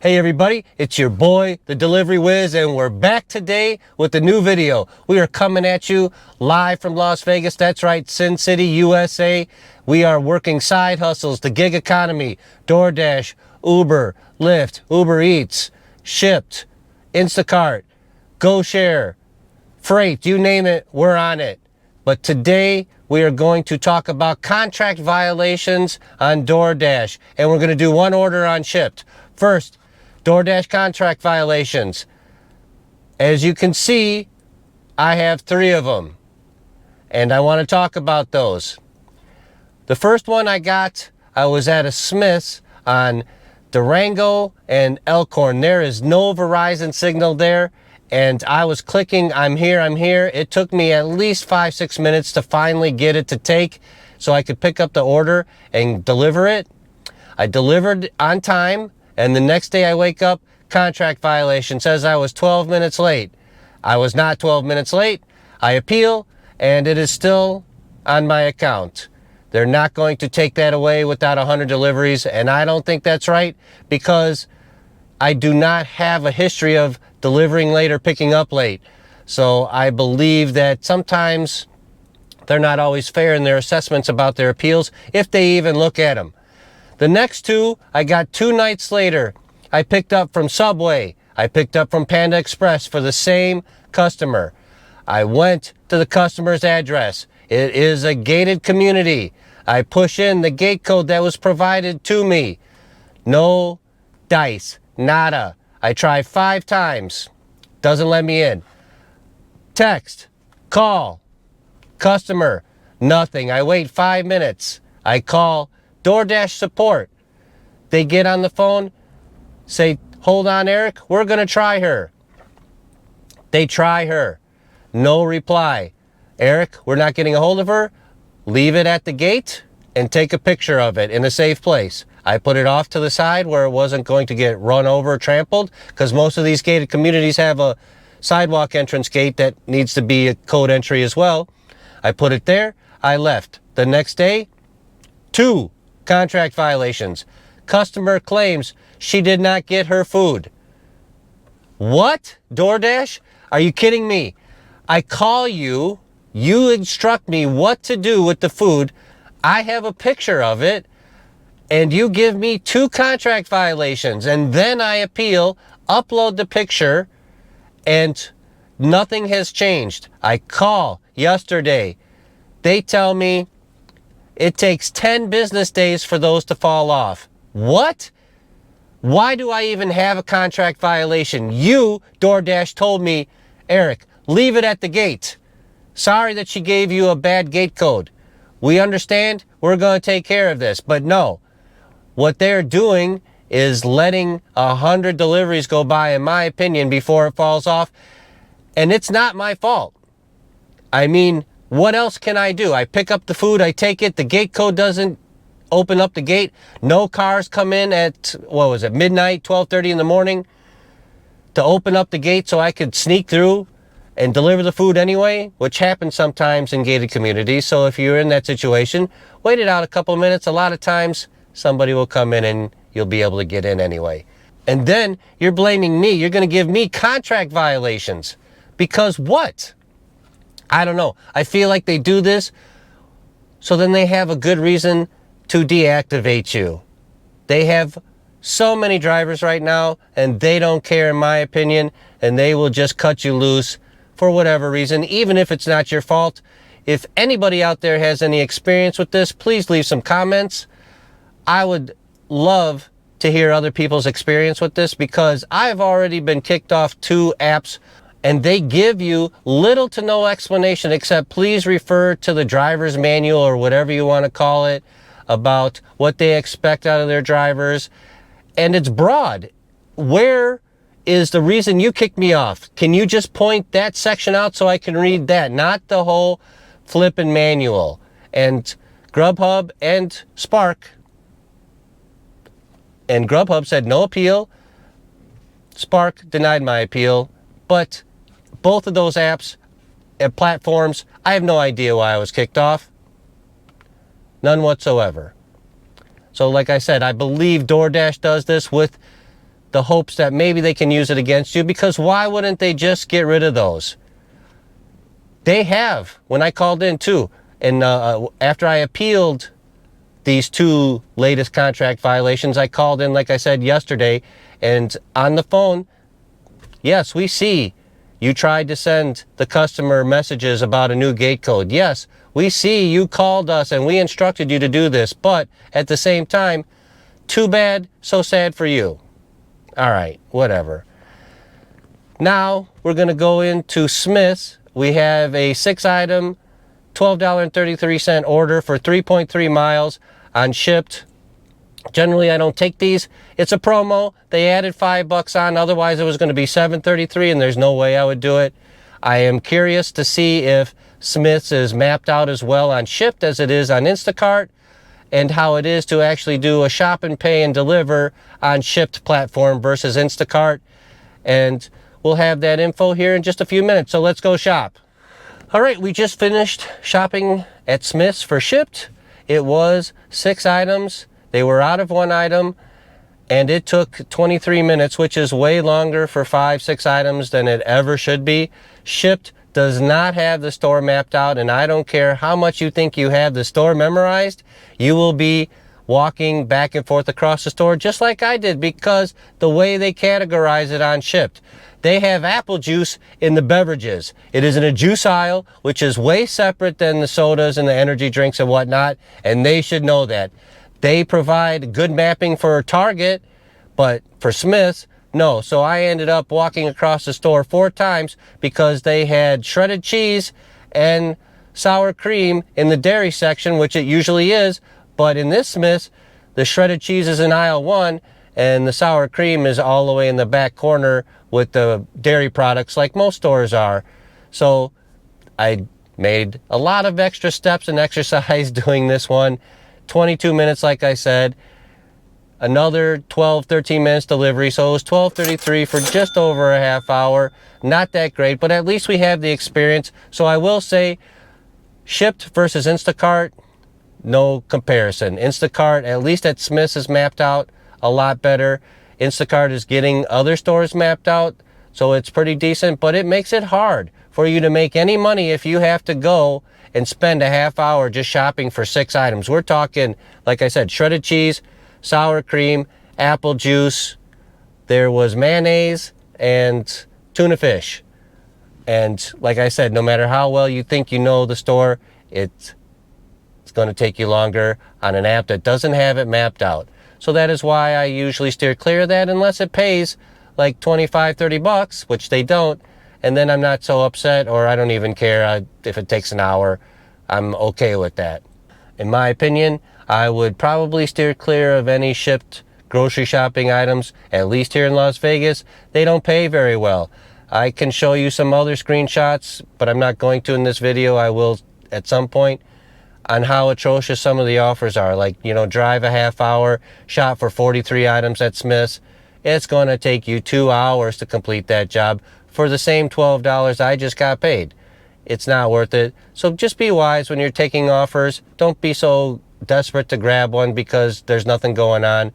Hey everybody, it's your boy, the Delivery Wiz, and we're back today with a new video. We are coming at you live from Las Vegas. That's right, Sin City, USA. We are working side hustles, the gig economy, DoorDash, Uber, Lyft, UberEats, Shipt, InstaCart, GoShare, Frayt, you name it, we're on it. But today we are going to talk about contract violations on DoorDash, and we're going to do one order on Shipt. First, DoorDash contract violations. As you can see, I have 3 of them, and I want to talk about those. The first one I was at a Smith's on Durango and Elkhorn. There is no Verizon signal there, and I was clicking, I'm here. It took me at least 5-6 minutes to finally get it to take so I could pick up the order and deliver it. I delivered on time. And the next day I wake up, contract violation, says I was 12 minutes late. I was not 12 minutes late. I appeal, and it is still on my account. They're not going to take that away without 100 deliveries, and I don't think that's right because I do not have a history of delivering late or picking up late. So I believe that sometimes they're not always fair in their assessments about their appeals, if they even look at them. The next 2, I got 2 nights later. I picked up from Subway. I picked up from Panda Express for the same customer. I went to the customer's address. It is a gated community. I push in the gate code that was provided to me. No dice, nada. I try 5 times. Doesn't let me in. Text, call, customer, nothing. I wait 5 minutes. I call DoorDash support. They get on the phone, say, hold on, Eric, we're going to try her. They try her. No reply. Eric, we're not getting a hold of her. Leave it at the gate and take a picture of it in a safe place. I put it off to the side where it wasn't going to get run over or trampled, because most of these gated communities have a sidewalk entrance gate that needs to be a code entry as well. I put it there. I left. The next day, 2 contract violations. Customer claims she did not get her food. What? DoorDash? Are you kidding me? I call you, you instruct me what to do with the food. I have a picture of it, and you give me 2 contract violations, and then I appeal, upload the picture, and nothing has changed. I call yesterday. They tell me it takes 10 business days for those to fall off. What? Why do I even have a contract violation? You, DoorDash, told me, Eric, leave it at the gate. Sorry that she gave you a bad gate code. We understand. We're going to take care of this. But no, what they're doing is letting 100 deliveries go by, in my opinion, before it falls off. And it's not my fault. I mean, what else can I do? I pick up the food, I take it, the gate code doesn't open up the gate. No cars come in at, midnight, 12:30 in the morning to open up the gate so I could sneak through and deliver the food anyway, which happens sometimes in gated communities. So if you're in that situation, wait it out a couple minutes. A lot of times somebody will come in and you'll be able to get in anyway. And then you're blaming me. You're going to give me contract violations. Because what? I don't know. I feel like they do this so then they have a good reason to deactivate you. They have so many drivers right now, and they don't care, in my opinion, and they will just cut you loose for whatever reason, even if it's not your fault. If anybody out there has any experience with this, please leave some comments. I would love to hear other people's experience with this, because I've already been kicked off 2 apps, and they give you little to no explanation except please refer to the driver's manual or whatever you want to call it about what they expect out of their drivers. And it's broad. Where is the reason you kicked me off? Can you just point that section out so I can read that? Not the whole flippin' manual. And Grubhub and Spark. And Grubhub said no appeal. Spark denied my appeal. But both of those apps and platforms, I have no idea why I was kicked off. None whatsoever. So like I said, I believe DoorDash does this with the hopes that maybe they can use it against you, because why wouldn't they just get rid of those? They have, when I called in too, and after I appealed these 2 latest contract violations, I called in, like I said, yesterday, and on the phone, yes, we see you tried to send the customer messages about a new gate code. Yes, we see you called us and we instructed you to do this, but at the same time, too bad, so sad for you. All right, whatever. Now we're going to go into Smith's. We have a 6-item, $12.33 order for 3.3 miles on Shipt. Generally, I don't take these. It's a promo. They added $5 on. Otherwise, it was going to be $7.33, and there's no way I would do it. I am curious to see if Smith's is mapped out as well on Shipt as it is on Instacart, and how it is to actually do a shop and pay and deliver on Shipt platform versus Instacart. And we'll have that info here in just a few minutes. So let's go shop. All right, we just finished shopping at Smith's for Shipt. It was 6 items. They were out of 1 item, and it took 23 minutes, which is way longer for 5-6 items than it ever should be. Shipt does not have the store mapped out, and I don't care how much you think you have the store memorized, you will be walking back and forth across the store just like I did, because the way they categorize it on Shipt. They have apple juice in the beverages. It is in a juice aisle, which is way separate than the sodas and the energy drinks and whatnot, and they should know that. They provide good mapping for Target, but for Smith's, no. So I ended up walking across the store 4 times because they had shredded cheese and sour cream in the dairy section, which it usually is, but in this Smith's, the shredded cheese is in aisle 1 and the sour cream is all the way in the back corner with the dairy products like most stores are. So I made a lot of extra steps and exercise doing this one. 22 minutes, like I said. Another 12-13 minutes delivery, so it was $12.33 for just over a half hour. Not that great, but at least we have the experience. So I will say, Shipt versus Instacart, no comparison. Instacart, at least at Smith's, is mapped out a lot better. Instacart is getting other stores mapped out, so it's pretty decent, but it makes it hard for you to make any money if you have to go and spend a half hour just shopping for 6 items. We're talking, like I said, shredded cheese, sour cream, apple juice, there was mayonnaise, and tuna fish. And like I said, no matter how well you think you know the store, it's going to take you longer on an app that doesn't have it mapped out. So that is why I usually steer clear of that unless it pays like $25-30, which they don't, and then I'm not so upset, or I don't even care if it takes an hour. I'm okay with that. In my opinion, I would probably steer clear of any Shipt grocery shopping items, at least here in Las Vegas. They don't pay very well. I can show you some other screenshots, but I'm not going to in this video. I will at some point, on how atrocious some of the offers are. Like, you know, drive a half hour, shop for 43 items at Smith's. It's going to take you 2 hours to complete that job for the same $12 I just got paid. It's not worth it. So just be wise when you're taking offers. Don't be so desperate to grab one because there's nothing going on.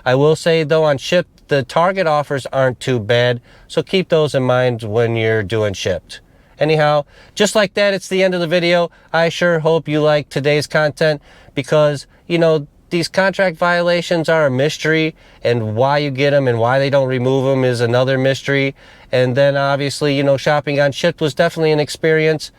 I will say though, on Shipt, the Target offers aren't too bad, so keep those in mind when you're doing Shipt. Anyhow, just like that, it's the end of the video. I sure hope you like today's content because, you know, these contract violations are a mystery, and why you get them and why they don't remove them is another mystery. And then obviously, you know, shopping on Shipt was definitely an experience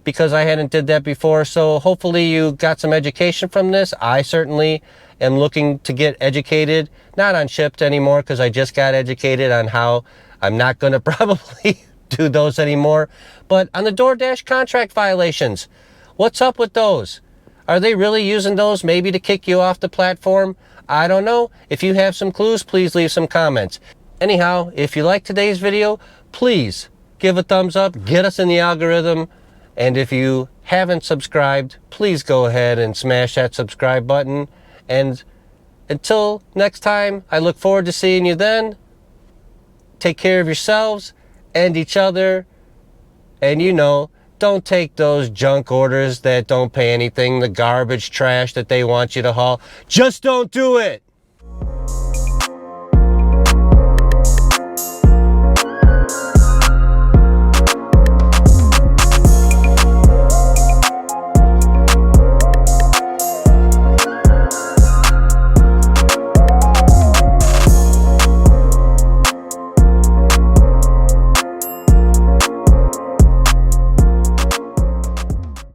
because I hadn't did that before. So hopefully you got some education from this. I certainly am looking to get educated, not on Shipt anymore because I just got educated on how I'm not going to probably do those anymore, but on the DoorDash contract violations, what's up with those? Are they really using those maybe to kick you off the platform? I don't know. If you have some clues, please leave some comments. Anyhow, if you like today's video, please give a thumbs up, get us in the algorithm, and if you haven't subscribed, please go ahead and smash that subscribe button. And until next time, I look forward to seeing you then. Take care of yourselves and each other, and you know, don't take those junk orders that don't pay anything, the garbage trash that they want you to haul. Just don't do it.